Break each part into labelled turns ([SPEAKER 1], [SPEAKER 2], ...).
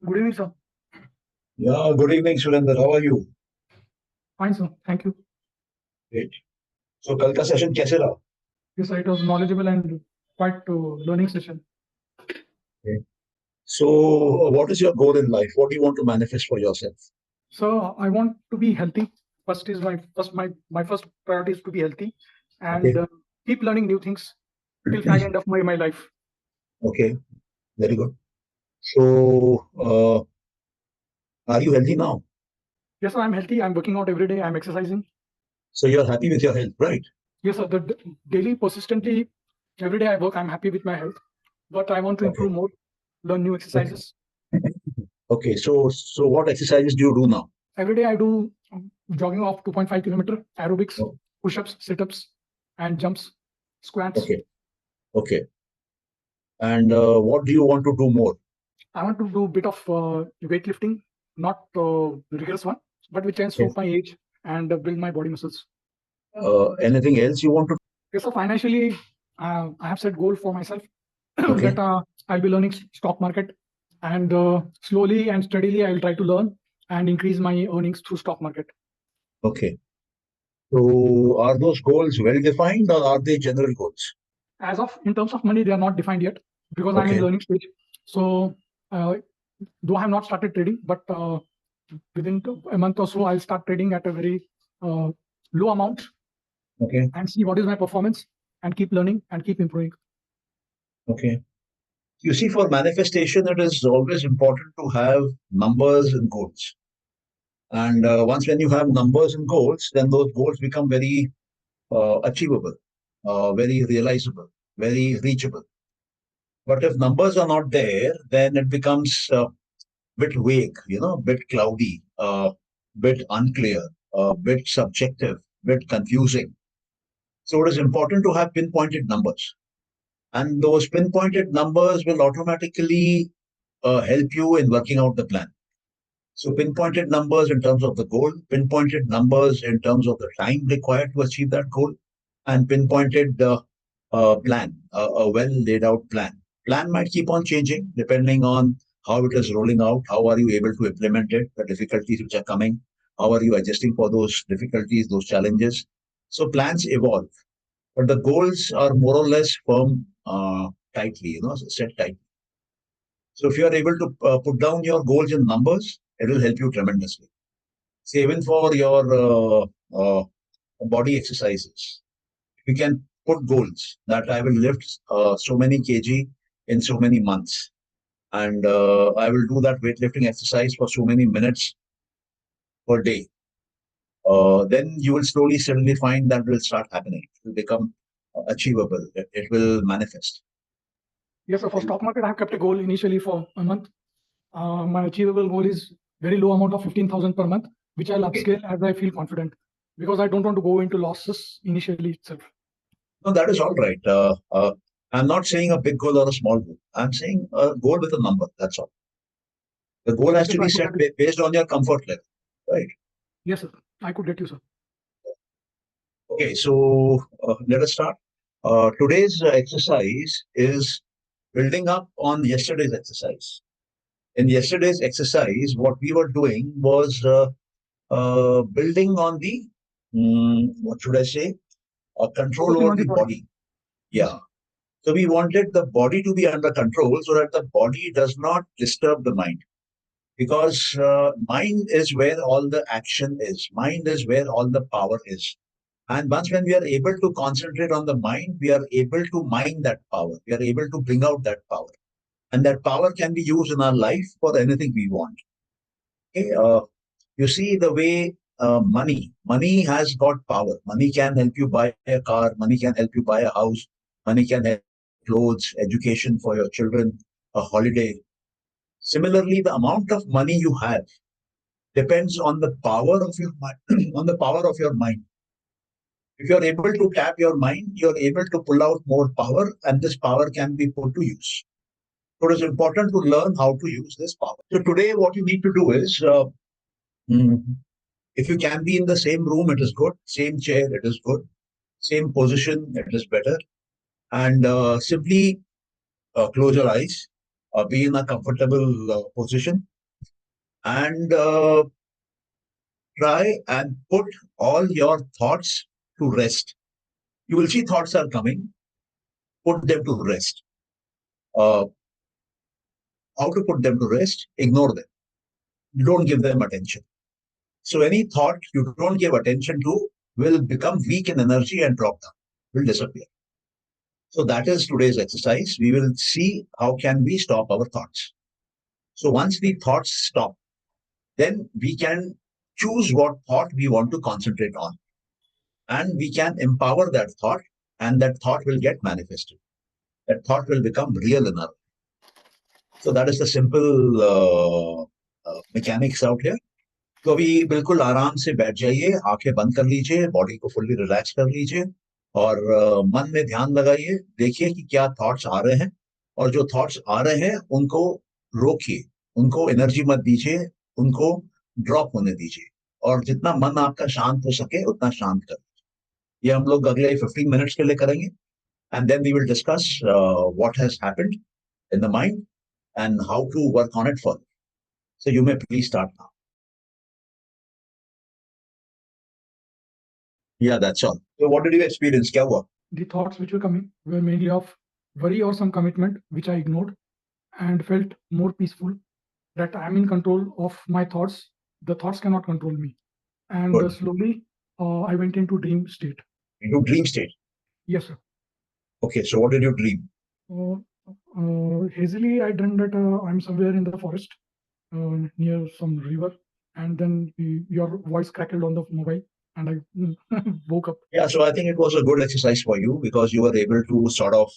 [SPEAKER 1] Good evening, sir.
[SPEAKER 2] Yeah, good evening, Surendra. How are you?
[SPEAKER 1] Fine, sir. Thank you.
[SPEAKER 2] Great. So, कल का session कैसे रहा?
[SPEAKER 1] Yes, sir, it was knowledgeable and quite learning session.
[SPEAKER 2] Okay. So, what is your goal in life? What do you want to manifest for yourself?
[SPEAKER 1] So I want to be healthy. First is my first priority is to be healthy and
[SPEAKER 2] Okay.
[SPEAKER 1] keep learning new things till fag end of my life.
[SPEAKER 2] Okay. Very good. So, are you healthy now?
[SPEAKER 1] Yes, sir, I'm healthy. I'm working out every day. I'm exercising.
[SPEAKER 2] So, you're happy with your health, right?
[SPEAKER 1] Yes, sir. Daily, persistently, every day I work. I'm happy with my health, but I want to
[SPEAKER 2] Okay.
[SPEAKER 1] improve more, learn new
[SPEAKER 2] Okay.
[SPEAKER 1] exercises.
[SPEAKER 2] Okay. So what exercises do you do now?
[SPEAKER 1] Every day I do jogging of 2.5 kilometer, aerobics,
[SPEAKER 2] Oh,
[SPEAKER 1] push-ups, sit-ups, and jumps, squats.
[SPEAKER 2] okay. Okay. And what do you want to do more?
[SPEAKER 1] I want to do a bit of weightlifting, not rigorous one, but which can
[SPEAKER 2] Okay.
[SPEAKER 1] suit my age and build my body muscles.
[SPEAKER 2] Anything else you want to?
[SPEAKER 1] Okay, so financially, I have set goal for myself
[SPEAKER 2] Okay.
[SPEAKER 1] that I'll be learning stock market, and slowly and steadily I will try to learn and increase my earnings through stock market.
[SPEAKER 2] Okay. So, are those goals well defined or are they general goals?
[SPEAKER 1] As of in terms of money, they are not defined yet because I'm in
[SPEAKER 2] Okay.
[SPEAKER 1] learning stage. So uh, though I have not started trading, but within a month or so, I'll start trading at a very low amount
[SPEAKER 2] Okay.
[SPEAKER 1] and see what is my performance and keep learning and keep improving.
[SPEAKER 2] Okay. You see, for manifestation, it is always important to have numbers and goals. And once when you have numbers and goals, then those goals become very achievable, very realizable, very reachable. But if numbers are not there, then it becomes a bit vague, bit cloudy, bit unclear, bit subjective, bit confusing. So it is important to have pinpointed numbers. And those pinpointed numbers will automatically help you in working out the plan. So pinpointed numbers in terms of the goal, pinpointed numbers in terms of the time required to achieve that goal, and pinpointed plan, a well laid out plan. Plan might keep on changing depending on how it is rolling out. How are you able to implement it? The difficulties which are coming. How are you adjusting for those difficulties, those challenges? So plans evolve, but the goals are more or less firm, tightly, set tight. So if you are able to put down your goals in numbers, it will help you tremendously. So even for your body exercises, you can put goals that I will lift so many kg in so many months, and I will do that weightlifting exercise for so many minutes per day. Then you will slowly, suddenly find that will start happening. It will become achievable. It will manifest.
[SPEAKER 1] Yes, so for stock market, I have kept a goal initially for a month. My achievable goal is very low amount of 15,000 per month, which I'll
[SPEAKER 2] Okay.
[SPEAKER 1] upscale as I feel confident because I don't want to go into losses initially itself.
[SPEAKER 2] No, that is all right. I'm not saying a big goal or a small goal. I'm saying a goal with a number. That's all. The goal has
[SPEAKER 1] Yes,
[SPEAKER 2] to
[SPEAKER 1] sir, I
[SPEAKER 2] be
[SPEAKER 1] could
[SPEAKER 2] set
[SPEAKER 1] get you.
[SPEAKER 2] based on your comfort level, right?
[SPEAKER 1] Yes, sir, I could get you, sir.
[SPEAKER 2] Okay, so let us start. Today's exercise is building up on yesterday's exercise. In yesterday's exercise, what we were doing was building on the, what should I say, control
[SPEAKER 1] Focusing
[SPEAKER 2] over
[SPEAKER 1] on the
[SPEAKER 2] the
[SPEAKER 1] body.
[SPEAKER 2] body.
[SPEAKER 1] Yes,
[SPEAKER 2] Yeah. So we wanted the body to be under control so that the body does not disturb the mind. Because mind is where all the action is, mind is where all the power is. And once when we are able to concentrate on the mind, we are able to mine that power. We are able to bring out that power. And that power can be used in our life for anything we want. Okay? You see the way money has got power. Money can help you buy a car. Money can help you buy a house. Money can help clothes, education for your children, a holiday. Similarly, the amount of money you have depends on the power of your mind. On the power of your mind. If you're able to tap your mind, you're able to pull out more power, and this power can be put to use. So it is important to learn how to use this power. So today, what you need to do is, mm, if you can be in the same room, it is good. Same chair, it is good. Same position, it is better. And simply close your eyes, be in a comfortable position, and try and put all your thoughts to rest. You will see thoughts are coming, put them to rest. How to put them to rest? Ignore them. You don't give them attention. So any thought you don't give attention to will become weak in energy and drop down, will disappear. So that is today's exercise. We will see how can we stop our thoughts. So once the thoughts stop, then we can choose what thought we want to concentrate on. And we can empower that thought, and that thought will get manifested. That thought will become real in our life. So that is the simple mechanics out here. तो अभी बिल्कुल आराम से बैठ जाइए, आंखें बंद कर लीजिए, बॉडी को फुल्ली रिलैक्स कर लीजिए और मन में ध्यान लगाइए, देखिए कि क्या थॉट्स आ रहे हैं और जो थॉट्स आ रहे हैं उनको रोकिए, उनको एनर्जी मत दीजिए, उनको ड्रॉप होने दीजिए और जितना मन आपका शांत हो सके उतना शांत कर लीजिए। ये हम लोग अगले 15 मिनट्स के लिए करेंगे and then we will discuss what has happened in the mind and how to work on it further. So you may please start now. Yeah, that's all. So what did you experience? क्या हुआ?
[SPEAKER 1] The thoughts which were coming were mainly of worry or some commitment, which I ignored and felt more peaceful, that I am in control of my thoughts. The thoughts cannot control me. And
[SPEAKER 2] Good.
[SPEAKER 1] slowly I went into dream state.
[SPEAKER 2] Into dream state?
[SPEAKER 1] Yes, sir.
[SPEAKER 2] Okay, so what did you dream?
[SPEAKER 1] Hazily, I dreamed that I'm somewhere in the forest near some river, and then your voice crackled on the mobile, and I woke up.
[SPEAKER 2] Yeah, so I think it was a good exercise for you because you were able to sort of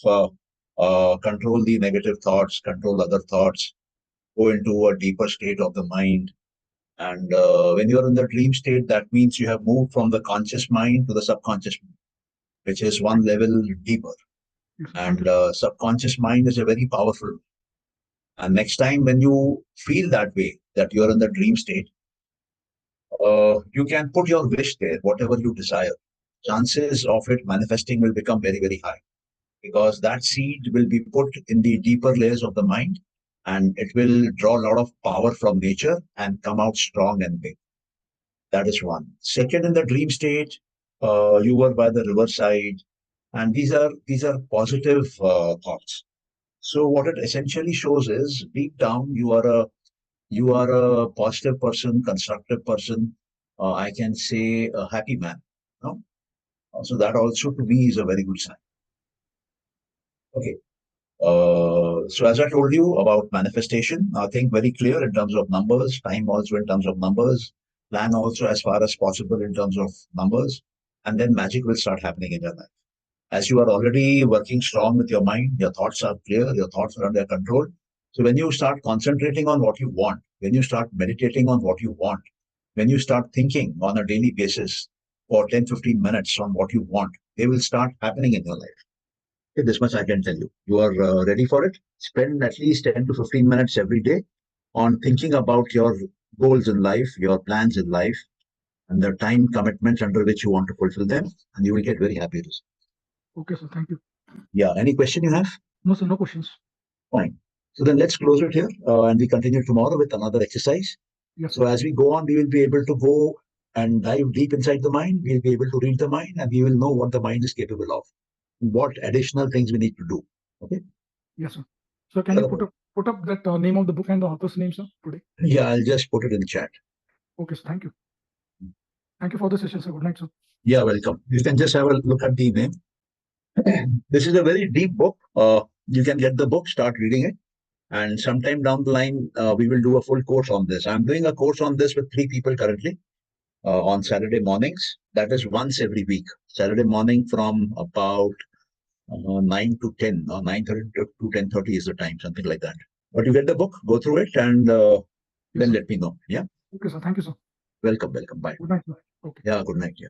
[SPEAKER 2] control the negative thoughts, control other thoughts, go into a deeper state of the mind. And when you're in the dream state, that means you have moved from the conscious mind to the subconscious mind, which is one level deeper.
[SPEAKER 1] Yes,
[SPEAKER 2] and subconscious mind is a very powerful. And next time when you feel that way, that you're in the dream state, you can put your wish there, whatever you desire. Chances of it manifesting will become very, very high because that seed will be put in the deeper layers of the mind and it will draw a lot of power from nature and come out strong and big. That is one. Second, in the dream state, you were by the riverside, and these are positive thoughts. So what it essentially shows is deep down you are a positive person, constructive person. I can say a happy man. No? So that also to me is a very good sign. Okay. So as I told you about manifestation, I think very clear in terms of numbers, time also in terms of numbers, plan also as far as possible in terms of numbers, and then magic will start happening in your life. As you are already working strong with your mind, your thoughts are clear, your thoughts are under control. So when you start concentrating on what you want, when you start meditating on what you want, when you start thinking on a daily basis for 10, 15 minutes on what you want, they will start happening in your life. Okay, this much I can tell you. You are ready for it. Spend at least 10 to 15 minutes every day on thinking about your goals in life, your plans in life, and the time commitments under which you want to fulfill them, and you will get very happy results.
[SPEAKER 1] Okay, sir. Thank you.
[SPEAKER 2] Yeah. Any question you have?
[SPEAKER 1] No, sir. No questions.
[SPEAKER 2] Fine. So then let's close it here and we continue tomorrow with another exercise.
[SPEAKER 1] Yes,
[SPEAKER 2] so as we go on, we will be able to go and dive deep inside the mind. We'll be able to read the mind and we will know what the mind is capable of, what additional things we need to do. Okay.
[SPEAKER 1] Yes, sir. So can you put up that name of the book and the author's name, sir, today?
[SPEAKER 2] Yeah, I'll just put it in the chat.
[SPEAKER 1] Okay, sir. Thank you. Thank you for the session, sir. Good night, sir.
[SPEAKER 2] Yeah, welcome. You can just have a look at the name. This is a very deep book. You can get the book, start reading it. And sometime down the line, we will do a full course on this. I'm doing a course on this with 3 people currently on Saturday mornings. That is once every week. Saturday morning from about 9 to 10 or 9:30 to 10:30 is the time, something like that. But you get the book, go through it, and then let me know. Yeah.
[SPEAKER 1] Okay, sir. Thank you, sir.
[SPEAKER 2] Welcome. Bye.
[SPEAKER 1] Good night, sir. Okay.
[SPEAKER 2] Yeah, good night. Yeah.